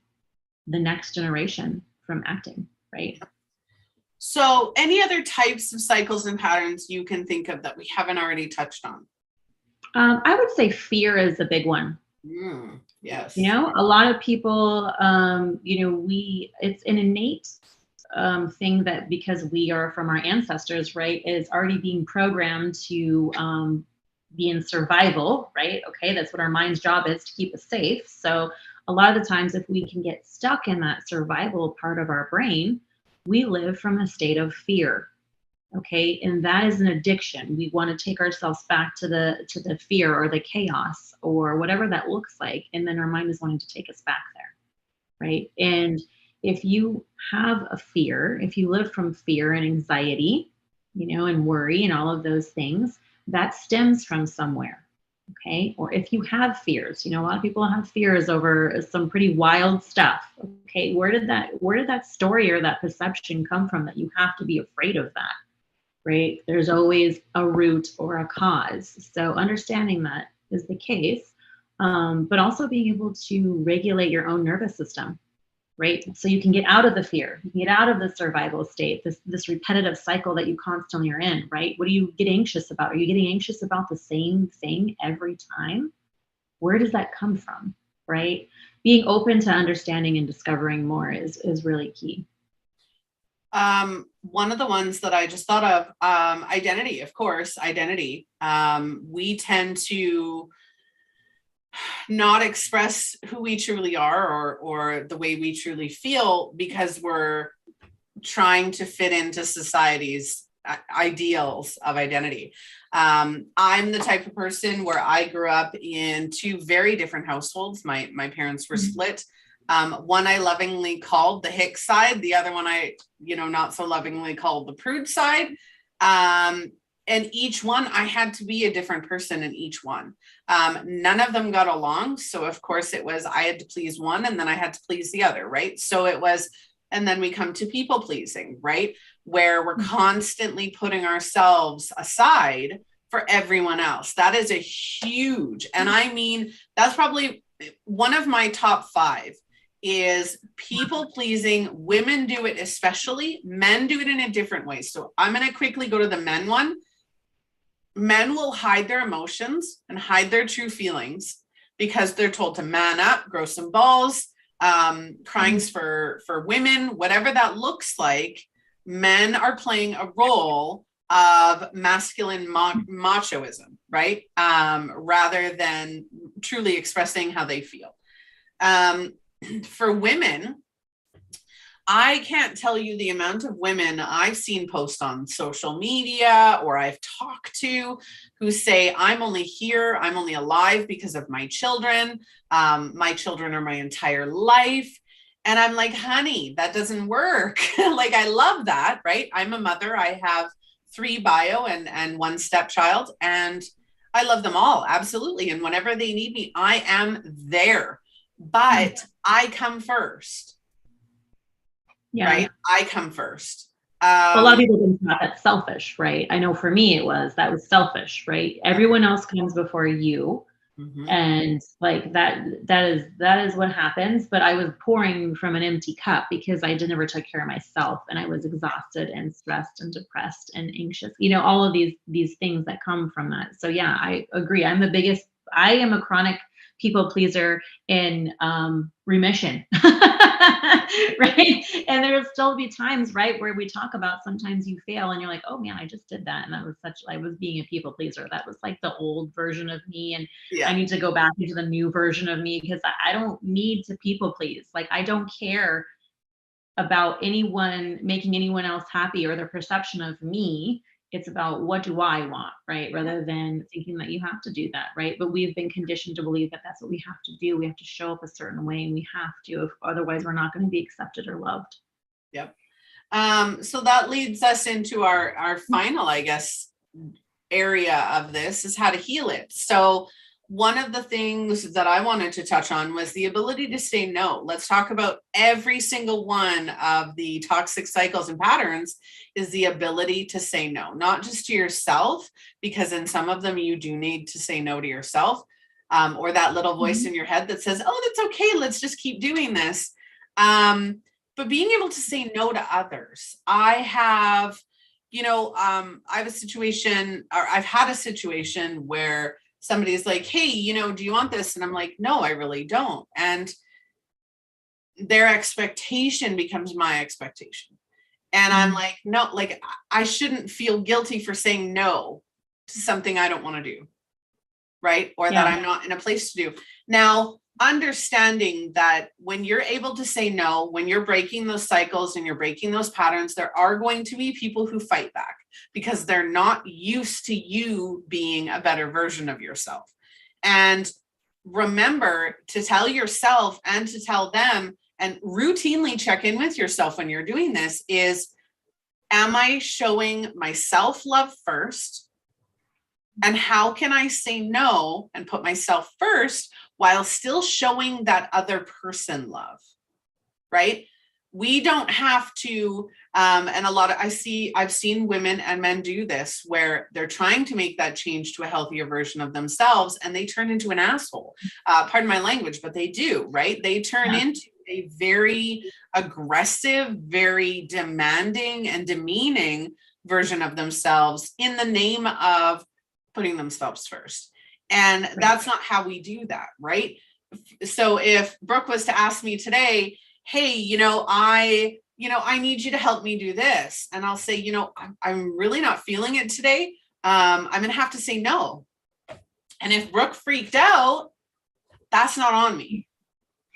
the next generation from acting, right? So any other types of cycles and patterns you can think of that we haven't already touched on? I would say fear is a big one. Yes. A lot of people, it's an innate thing that, because we are from our ancestors, right, is already being programmed to be in survival, right? Okay, that's what our mind's job is, to keep us safe. So a lot of the times, if we can get stuck in that survival part of our brain, we live from a state of fear. Okay, and that is an addiction. We want to take ourselves back to the fear or the chaos or whatever that looks like, and then our mind is wanting to take us back there, right? And if you have a fear, if you live from fear and anxiety, and worry and all of those things, that stems from somewhere. Okay, or if you have fears, a lot of people have fears over some pretty wild stuff. Okay, where did that story or that perception come from, that you have to be afraid of that? Right? There's always a root or a cause. So understanding that is the case, but also being able to regulate your own nervous system, right? So you can get out of the fear, you can get out of the survival state, this repetitive cycle that you constantly are in, right? What do you get anxious about? Are you getting anxious about the same thing every time? Where does that come from, right? Being open to understanding and discovering more is really key. One of the ones that I just thought of, identity, of course, identity. We tend to not express who we truly are or the way we truly feel, because we're trying to fit into society's ideals of identity. I'm the type of person where I grew up in two very different households. My parents were split. One I lovingly called the hick side. The other one I, not so lovingly called the prude side. And each one, I had to be a different person in each one. None of them got along. So of course it was, I had to please one, and then I had to please the other, right? So it was, and then we come to people pleasing, right? Where we're constantly putting ourselves aside for everyone else. That is a huge, and I mean, that's probably one of my top 5 is people pleasing. Women do it, especially. Men do it in a different way. So I'm going to quickly go to the men one. Men will hide their emotions and hide their true feelings because they're told to man up, grow some balls, crying's for women, whatever that looks like. Men are playing a role of masculine machoism, right? Rather than truly expressing how they feel. For women, I can't tell you the amount of women I've seen post on social media or I've talked to who say, I'm only here, I'm only alive because of my children. My children are my entire life. And I'm like, honey, that doesn't work. Like, I love that, right? I'm a mother. I have 3 bio and 1 stepchild, and I love them all. Absolutely. And whenever they need me, I am there, but I come first. Yeah. Right. I come first. A lot of people think that's selfish, right? I know for me that was selfish, right? Everyone else comes before you. And like that is what happens. But I was pouring from an empty cup because I never took care of myself, and I was exhausted and stressed and depressed and anxious. All of these things that come from that. So yeah, I agree. I am a chronic people pleaser in remission. Right. And there'll still be times, right, where we talk about sometimes you fail and you're like, oh man, I just did that. And I was being a people pleaser. That was like the old version of me. And I need to go back into the new version of me because I don't need to people please. Like, I don't care about anyone making anyone else happy or their perception of me. It's about what do I want, right? Rather than thinking that you have to do that, right? But we've been conditioned to believe that that's what we have to do. We have to show up a certain way, and we have to, otherwise we're not going to be accepted or loved. Yep. So that leads us into our final, I guess, area of this is how to heal it. So one of the things that I wanted to touch on was the ability to say no. Let's talk about every single one of the toxic cycles and patterns is the ability to say no, not just to yourself, because in some of them you do need to say no to yourself, or that little voice in your head that says, oh, that's okay, let's just keep doing this. But being able to say no to others. I have a situation, or I've had a situation where somebody's like, hey, do you want this? And I'm like, no, I really don't. And their expectation becomes my expectation. And I'm like, no, like I shouldn't feel guilty for saying no to something I don't want to do. Right. Or that I'm not in a place to do. Now, understanding that when you're able to say no, when you're breaking those cycles and you're breaking those patterns, there are going to be people who fight back because they're not used to you being a better version of yourself. And remember to tell yourself and to tell them, and routinely check in with yourself when you're doing this is, am I showing myself love first? And how can I say no and put myself first while still showing that other person love, right? We don't have to, and I've seen women and men do this where they're trying to make that change to a healthier version of themselves and they turn into an asshole. Pardon my language, but they do, right? They turn into a very aggressive, very demanding and demeaning version of themselves in the name of putting themselves first. And that's not how we do that, right? So if Brooke was to ask me today, hey, I need you to help me do this. And I'll say, I'm really not feeling it today. I'm going to have to say no. And if Brooke freaked out, that's not on me,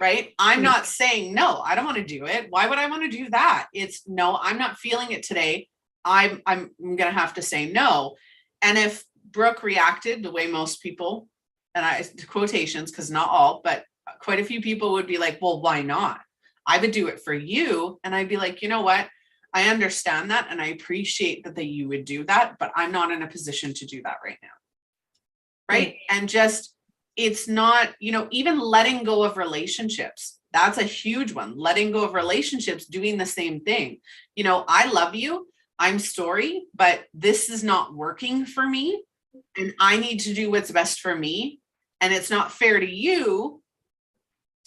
right? I'm not saying, no, I don't want to do it. Why would I want to do that? It's no, I'm not feeling it today. I'm going to have to say no. And if Brooke reacted the way most people, and I quotations, because not all, but quite a few people would be like, well, why not? I would do it for you. And I'd be like, you know what? I understand that. And I appreciate that you would do that, but I'm not in a position to do that right now. Right. And just, it's not, even letting go of relationships. That's a huge one. Letting go of relationships, doing the same thing. I love you. I'm sorry, but this is not working for me. And I need to do what's best for me. And it's not fair to you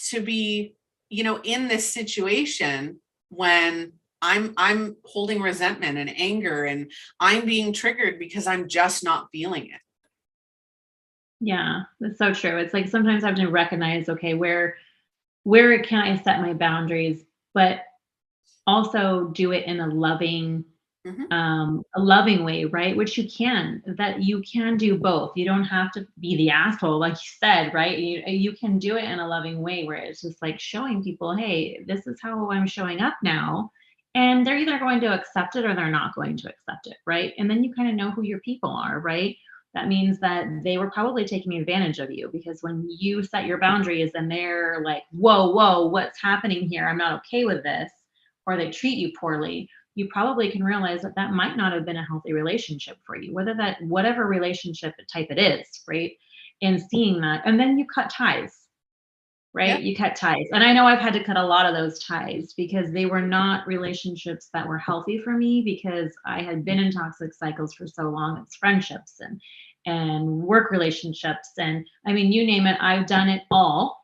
to be, in this situation when I'm holding resentment and anger and I'm being triggered because I'm just not feeling it. Yeah, that's so true. It's like sometimes I have to recognize, okay, where can I set my boundaries, but also do it in a loving way, right? Which you can do both. You don't have to be the asshole, like you said, right? You can do it in a loving way where it's just like showing people, hey, this is how I'm showing up now. And they're either going to accept it or they're not going to accept it, right? And then you kind of know who your people are, right? That means that they were probably taking advantage of you, because when you set your boundaries and they're like, whoa, what's happening here? I'm not okay with this, or they treat you poorly, you probably can realize that might not have been a healthy relationship for you, whatever relationship type it is, right? And seeing that, and then you cut ties, right? Yeah. You cut ties. And I know I've had to cut a lot of those ties because they were not relationships that were healthy for me, because I had been in toxic cycles for so long. It's friendships and work relationships. And I mean, you name it, I've done it all.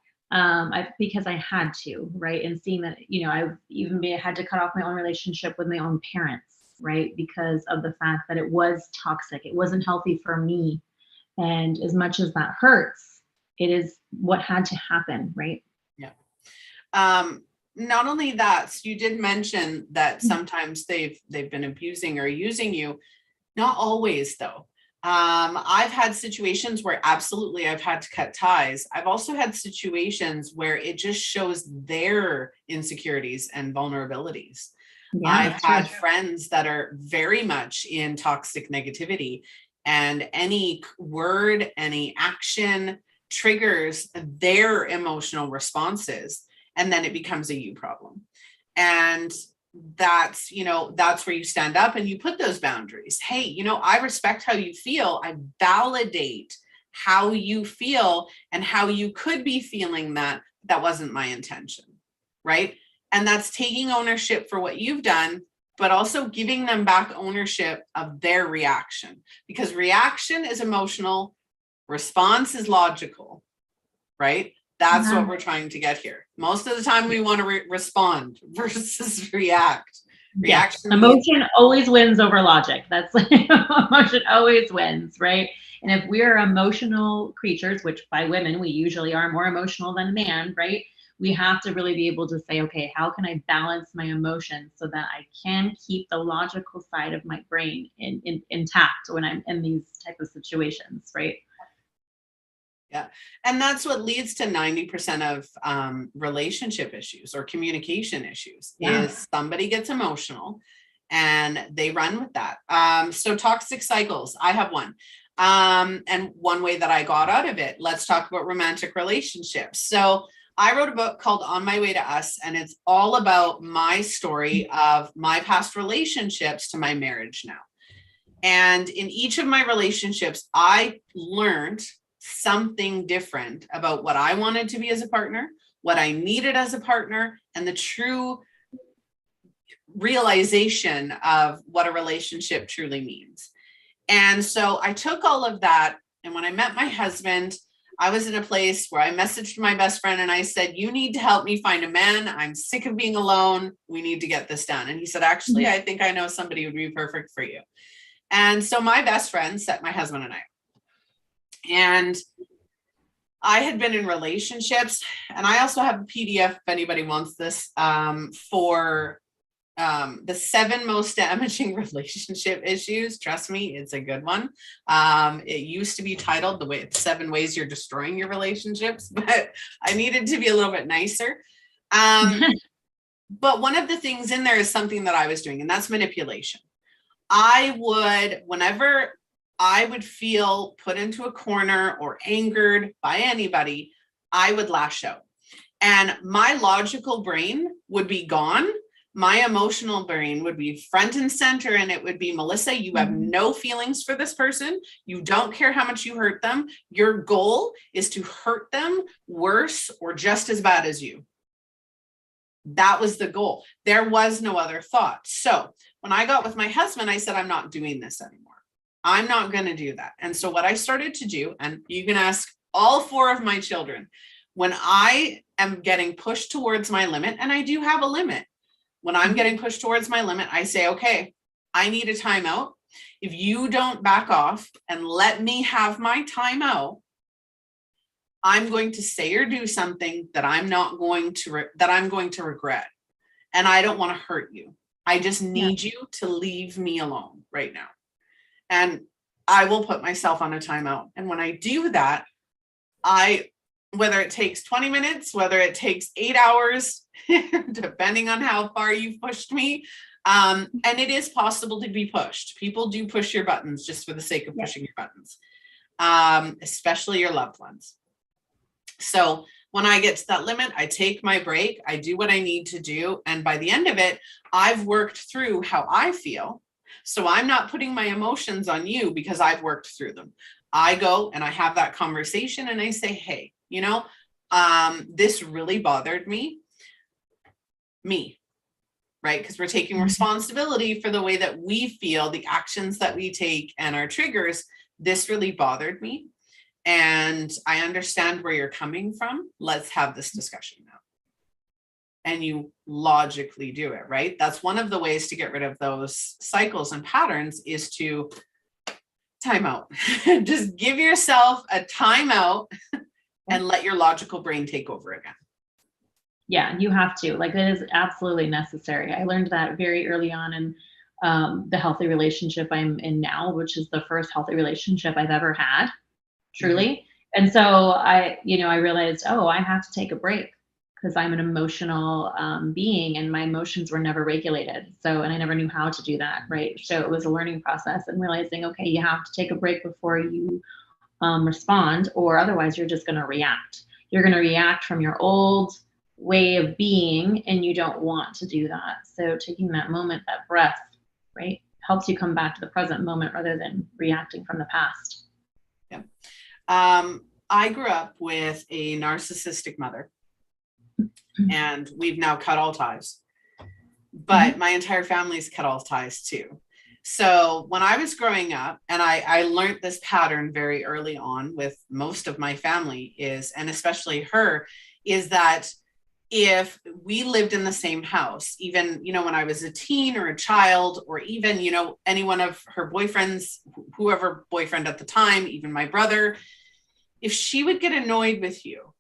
Because I had to, right? And seeing that, I've even had to cut off my own relationship with my own parents, right? Because of the fact that it was toxic. It wasn't healthy for me. And as much as that hurts, it is what had to happen, right? Yeah. Not only that, so you did mention that sometimes they've been abusing or using you. Not always, though. I've had situations where absolutely I've had to cut ties. I've also had situations where it just shows their insecurities and vulnerabilities. Yeah, I've had true. friends that are very much in toxic negativity, and any word, any action triggers their emotional responses, and then it becomes a you problem. And that's where you stand up and you put those boundaries. Hey, I respect how you feel. I validate how you feel and how you could be feeling that wasn't my intention, right? And that's taking ownership for what you've done, but also giving them back ownership of their reaction, because reaction is emotional, response is logical, right? That's what we're trying to get here. Most of the time we want to respond versus react. Yes. Reaction. Emotion always wins over logic. That's emotion always wins, right? And if we are emotional creatures, which by women, we usually are more emotional than a man, right? We have to really be able to say, okay, how can I balance my emotions so that I can keep the logical side of my brain intact when I'm in these type of situations, right? Yeah. And that's what leads to 90% of relationship issues or communication issues. Yeah. Is somebody gets emotional and they run with that. So toxic cycles, I have one. And one way that I got out of it, let's talk about romantic relationships. So I wrote a book called On My Way to Us, and it's all about my story of my past relationships to my marriage now. And in each of my relationships, I learned something different about what I wanted to be as a partner, what I needed as a partner, and the true realization of what a relationship truly means. And so I took all of that. And when I met my husband, I was in a place where I messaged my best friend and I said, you need to help me find a man. I'm sick of being alone. We need to get this done. And he said, actually, I think I know somebody who would be perfect for you. And so my best friend set my husband and I. And I had been in relationships, and I also have a PDF if anybody wants this, for the 7 most damaging relationship issues. Trust me, it's a good one. It used to be titled the 7 ways you're destroying your relationships, but I needed to be a little bit nicer. But one of the things in there is something that I was doing, and that's manipulation. Whenever I would feel put into a corner or angered by anybody, I would lash out. And my logical brain would be gone. My emotional brain would be front and center, and it would be, Melissa, you have no feelings for this person. You don't care how much you hurt them. Your goal is to hurt them worse or just as bad as you. That was the goal. There was no other thought. So when I got with my husband, I said, I'm not doing this anymore. I'm not going to do that. And so what I started to do, and you can ask all 4 of my children, when I am getting pushed towards my limit, and I do have a limit, when I'm getting pushed towards my limit, I say, okay, I need a timeout. If you don't back off and let me have my timeout, I'm going to say or do something that I'm going to regret. And I don't want to hurt you. I just need you to leave me alone right now. And I will put myself on a timeout. And when I do that, whether it takes 20 minutes, whether it takes 8 hours, depending on how far you've pushed me. And it is possible to be pushed. People do push your buttons just for the sake of pushing your buttons, especially your loved ones. So when I get to that limit, I take my break, I do what I need to do. And by the end of it, I've worked through how I feel. So I'm not putting my emotions on you because I've worked through them. I go and I have that conversation and I say, hey, this really bothered me, right? Because we're taking responsibility for the way that we feel, the actions that we take, and our triggers. This really bothered me. And I understand where you're coming from. Let's have this discussion now. And you logically do it, right? That's one of the ways to get rid of those cycles and patterns, is to time out. Just give yourself a timeout and let your logical brain take over again. Yeah, you have to. Like, it is absolutely necessary. I learned that very early on in the healthy relationship I'm in now, which is the first healthy relationship I've ever had, truly. And so I realized, oh, I have to take a break, because I'm an emotional being, and my emotions were never regulated. So, and I never knew how to do that, right? So it was a learning process, and realizing, okay, you have to take a break before you respond, or otherwise you're just going to react. You're going to react from your old way of being, and you don't want to do that. So taking that moment, that breath, right, helps you come back to the present moment rather than reacting from the past. Yeah. I grew up with a narcissistic mother, and we've now cut all ties, but my entire family's cut all ties too. So when I was growing up, and I learned this pattern very early on with most of my family, is, and especially her, is that if we lived in the same house, even, when I was a teen or a child, or even, any one of her boyfriends, whoever boyfriend at the time, even my brother, if she would get annoyed with you,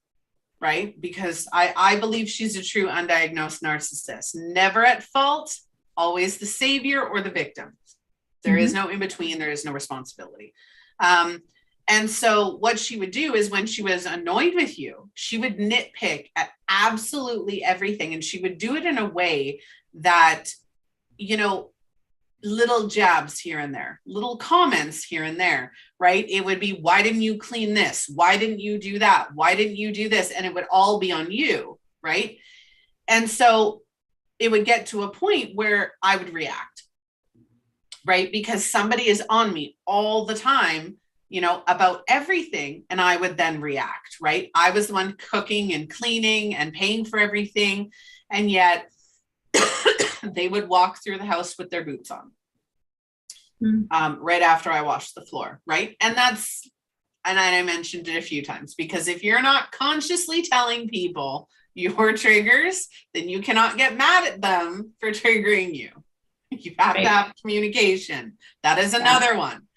right? Because I believe she's a true undiagnosed narcissist, never at fault, always the savior or the victim. There is no in between. There is no responsibility. And so what she would do is, when she was annoyed with you, she would nitpick at absolutely everything. And she would do it in a way that, little jabs here and there, little comments here and there, right? It would be, why didn't you clean this? Why didn't you do that? Why didn't you do this? And it would all be on you, right? And so it would get to a point where I would react, right? Because somebody is on me all the time, about everything. And I would then react, right? I was the one cooking and cleaning and paying for everything. And yet they would walk through the house with their boots on, right after I washed the floor, right? And I mentioned it a few times, because if you're not consciously telling people your triggers, then you cannot get mad at them for triggering you. You have to have communication. That is another one.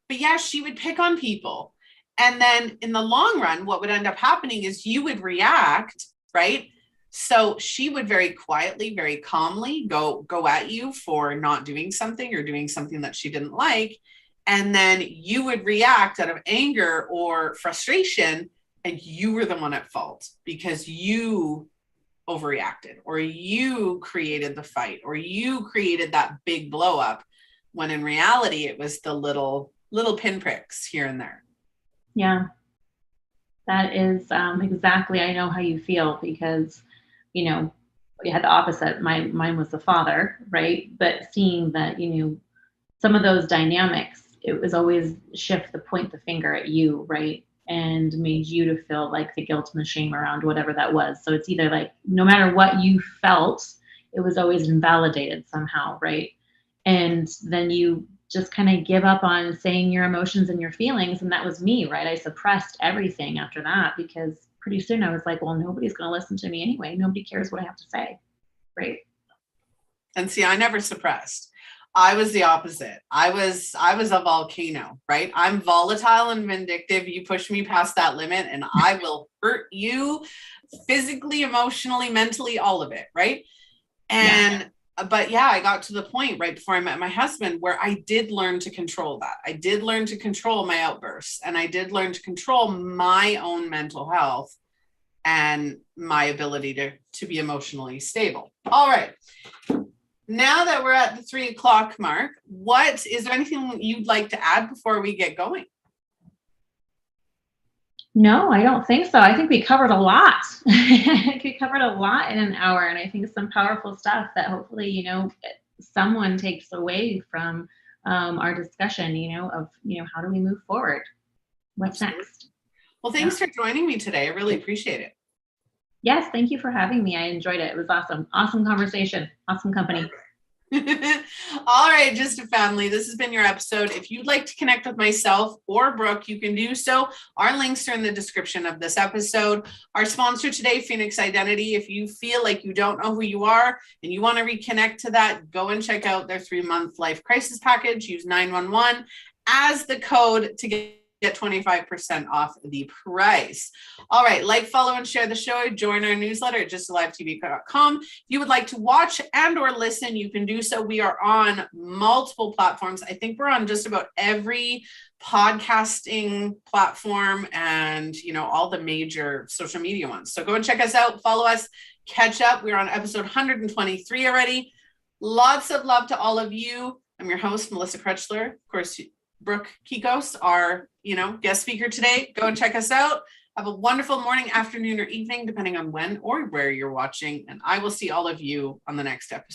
But yeah, she would pick on people. And then in the long run, what would end up happening is you would react, right? So she would very quietly, very calmly go at you for not doing something, or doing something that she didn't like. And then you would react out of anger or frustration, and you were the one at fault, because you overreacted, or you created the fight, or you created that big blow up, when in reality it was the little pinpricks here and there. Yeah, that is exactly, I know how you feel, because you had the opposite. Mine was the father, right? But seeing that, some of those dynamics, it was always shift the point the finger at you, right? And made you to feel like the guilt and the shame around whatever that was. So it's either like, no matter what you felt, it was always invalidated somehow, right? And then you just kind of give up on saying your emotions and your feelings. And that was me, right? I suppressed everything after that, because pretty soon I was like, well, nobody's going to listen to me anyway. Nobody cares what I have to say, right? And see, I never suppressed. I was the opposite. I was a volcano, right? I'm volatile and vindictive. You push me past that limit and I will hurt you physically, emotionally, mentally, all of it, right? And but yeah, I got to the point right before I met my husband where I did learn to control that. I did learn to control my outbursts, and I did learn to control my own mental health and my ability to be emotionally stable. All right. Now that we're at the 3 o'clock mark, is there anything you'd like to add before we get going? No, I don't think so. I think we covered a lot. I think we covered a lot in an hour, and I think some powerful stuff that hopefully, someone takes away from our discussion, of, how do we move forward? What's next? Well, thanks for joining me today. I really appreciate it. Yes, thank you for having me. I enjoyed it. It was awesome. Awesome conversation. Awesome company. All right, just a family. This has been your episode. If you'd like to connect with myself or Brooke, you can do so. Our links are in the description of this episode. Our sponsor today, Phoenix Identity. If you feel like you don't know who you are and you want to reconnect to that, go and check out their 3-month life crisis package. Use 911 as the code to get 25% off the price. All right, like, follow, and share the show. Join our newsletter at justalivetv.com. If you would like to watch and or listen, you can do so. We are on multiple platforms. I think we're on just about every podcasting platform and, all the major social media ones. So go and check us out, follow us, catch up. We're on episode 123 already. Lots of love to all of you. I'm your host, Melissa Krechler. Of course, Brooke Kekos, our, guest speaker today. Go and check us out. Have a wonderful morning, afternoon, or evening, depending on when or where you're watching. And I will see all of you on the next episode.